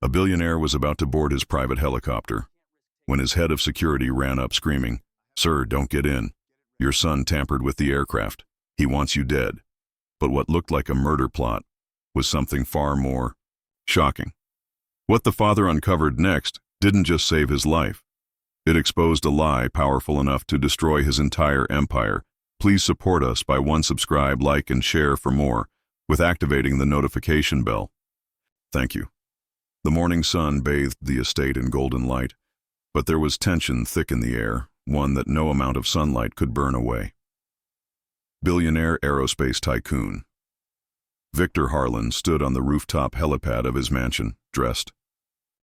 A billionaire was about to board his private helicopter when his head of security ran up screaming, "Sir, don't get in. Your son tampered with the aircraft. He wants you dead." But what looked like a murder plot was something far more shocking. What the father uncovered next didn't just save his life. It exposed a lie powerful enough to destroy his entire empire. Please support us by subscribe, like, and share for more with activating the notification bell. Thank you. The morning sun bathed the estate in golden light, but there was tension thick in the air, one that no amount of sunlight could burn away. Billionaire aerospace tycoon Victor Harlan stood on the rooftop helipad of his mansion, dressed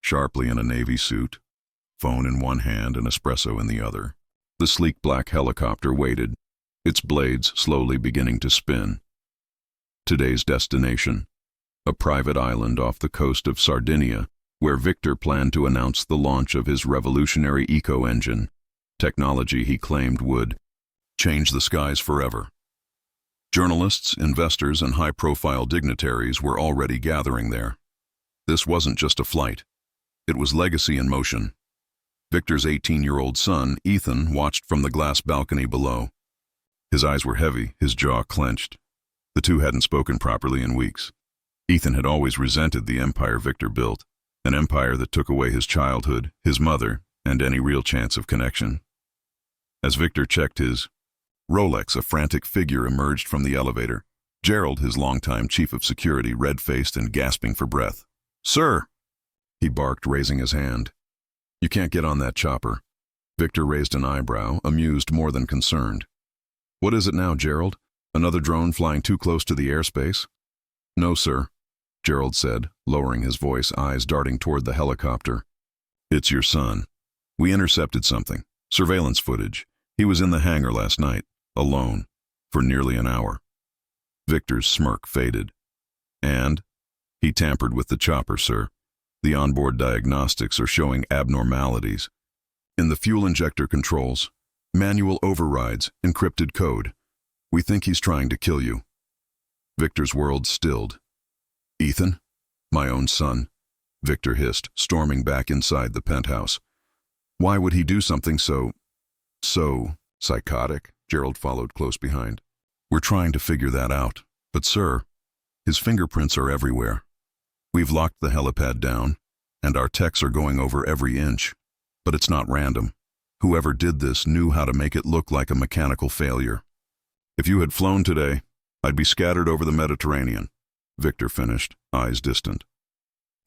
sharply in a navy suit, phone in one hand and espresso in the other. The sleek black helicopter waited, its blades slowly beginning to spin. Today's destination, a private island off the coast of Sardinia, where Victor planned to announce the launch of his revolutionary eco-engine, technology he claimed would change the skies forever. Journalists, investors, and high-profile dignitaries were already gathering there. This wasn't just a flight. It was legacy in motion. Victor's 18-year-old son, Ethan, watched from the glass balcony below. His eyes were heavy, his jaw clenched. The two hadn't spoken properly in weeks. Ethan had always resented the empire Victor built, an empire that took away his childhood, his mother, and any real chance of connection. As Victor checked his Rolex, a frantic figure emerged from the elevator. Gerald, his longtime chief of security, red-faced and gasping for breath. "Sir!" he barked, raising his hand. "You can't get on that chopper." Victor raised an eyebrow, amused more than concerned. "What is it now, Gerald? Another drone flying too close to the airspace?" "No, sir," Gerald said, lowering his voice, eyes darting toward the helicopter. "It's your son. We intercepted something. Surveillance footage. He was in the hangar last night, alone, for nearly an hour." Victor's smirk faded. "And?" "He tampered with the chopper, sir. The onboard diagnostics are showing abnormalities. In the fuel injector controls, manual overrides, encrypted code. We think he's trying to kill you." Victor's world stilled. "Ethan? My own son," Victor hissed, storming back inside the penthouse. "Why would he do something so psychotic?" Gerald followed close behind. "We're trying to figure that out. But sir, his fingerprints are everywhere. We've locked the helipad down, and our techs are going over every inch. But it's not random. Whoever did this knew how to make it look like a mechanical failure. If you had flown today, I'd be scattered over the Mediterranean," Victor finished, eyes distant.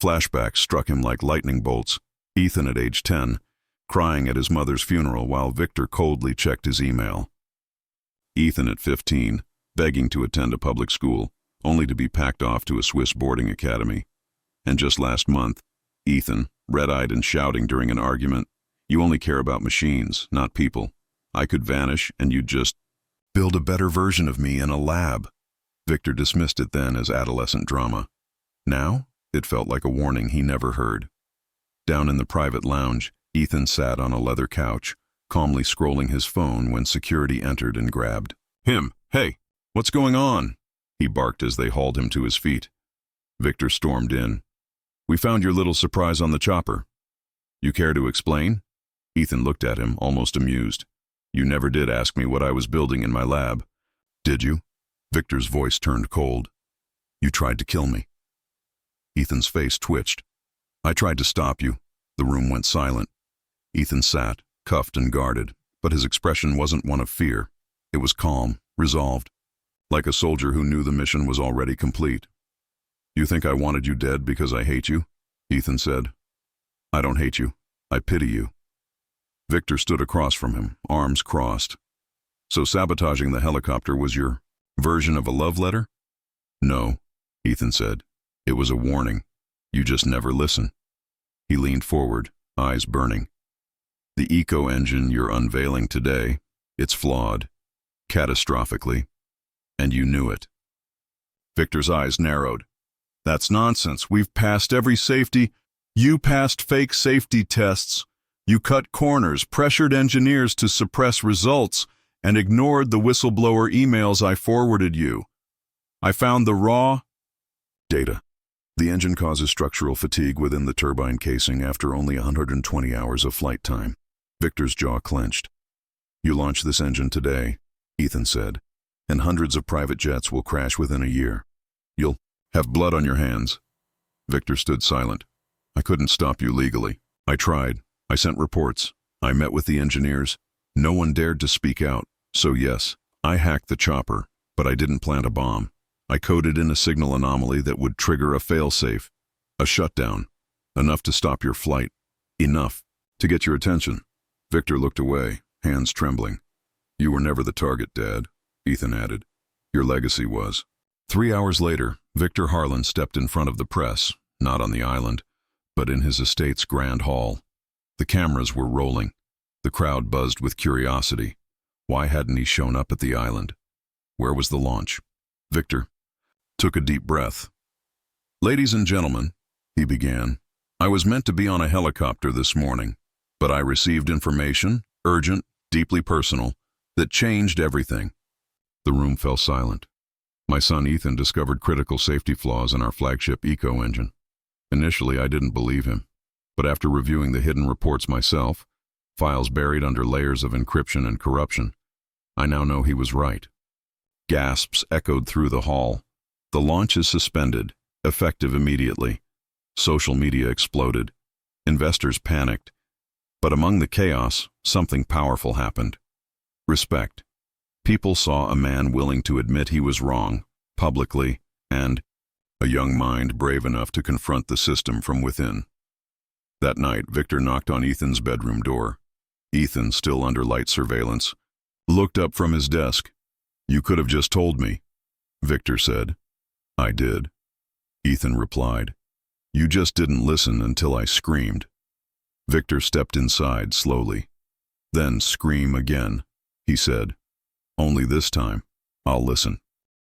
Flashbacks struck him like lightning bolts. Ethan at age 10, crying at his mother's funeral while Victor coldly checked his email. Ethan at 15, begging to attend a public school, only to be packed off to a Swiss boarding academy. And just last month, Ethan, red-eyed and shouting during an argument, "You only care about machines, not people. I could vanish and you'd just build a better version of me in a lab." Victor dismissed it then as adolescent drama. Now, it felt like a warning he never heard. Down in the private lounge, Ethan sat on a leather couch, calmly scrolling his phone when security entered and grabbed him. "Hey, what's going on?" he barked as they hauled him to his feet. Victor stormed in. "We found your little surprise on the chopper." "You care to explain?" Ethan looked at him, almost amused. "You never did ask me what I was building in my lab." "Did you?" Victor's voice turned cold. "You tried to kill me." Ethan's face twitched. "I tried to stop you." The room went silent. Ethan sat, cuffed and guarded, but his expression wasn't one of fear. It was calm, resolved, like a soldier who knew the mission was already complete. "You think I wanted you dead because I hate you?" Ethan said. "I don't hate you. I pity you." Victor stood across from him, arms crossed. "So sabotaging the helicopter was your version of a love letter?" "No," Ethan said. "It was a warning. You just never listen." He leaned forward, eyes burning. "The eco-engine you're unveiling today, it's flawed, catastrophically, and you knew it." Victor's eyes narrowed. "That's nonsense. We've passed every safety. You passed fake safety tests. You cut corners, pressured engineers to suppress results, and ignored the whistleblower emails I forwarded you. I found the raw data. The engine causes structural fatigue within the turbine casing after only 120 hours of flight time. Victor's jaw clenched. You launch this engine today, Ethan said, and hundreds of private jets will crash within a year. You'll have blood on your hands. Victor stood silent. I couldn't stop you legally. I tried. I sent reports. I met with the engineers. No one dared to speak out. So yes, I hacked the chopper, but I didn't plant a bomb. I coded in a signal anomaly that would trigger a failsafe, a shutdown, enough to stop your flight, enough to get your attention. Victor looked away, hands trembling. You were never the target, Dad, Ethan added. Your legacy was. 3 hours later, Victor Harlan stepped in front of the press, not on the island, but in his estate's grand hall. The cameras were rolling. The crowd buzzed with curiosity. Why hadn't he shown up at the island? Where was the launch? Victor took a deep breath. Ladies and gentlemen, he began, I was meant to be on a helicopter this morning, but I received information, urgent, deeply personal, that changed everything. The room fell silent. My son Ethan discovered critical safety flaws in our flagship eco engine. Initially, I didn't believe him, but after reviewing the hidden reports myself, files buried under layers of encryption and corruption, I now know he was right. Gasps echoed through the hall. The launch is suspended, effective immediately. Social media exploded. Investors panicked. But among the chaos, something powerful happened. Respect. People saw a man willing to admit he was wrong, publicly, and a young mind brave enough to confront the system from within. That night, Victor knocked on Ethan's bedroom door. Ethan, still under light surveillance, looked up from his desk. You could have just told me, Victor said. I did. Ethan replied. You just didn't listen until I screamed. Victor stepped inside slowly. Then scream again, he said. Only this time, I'll listen.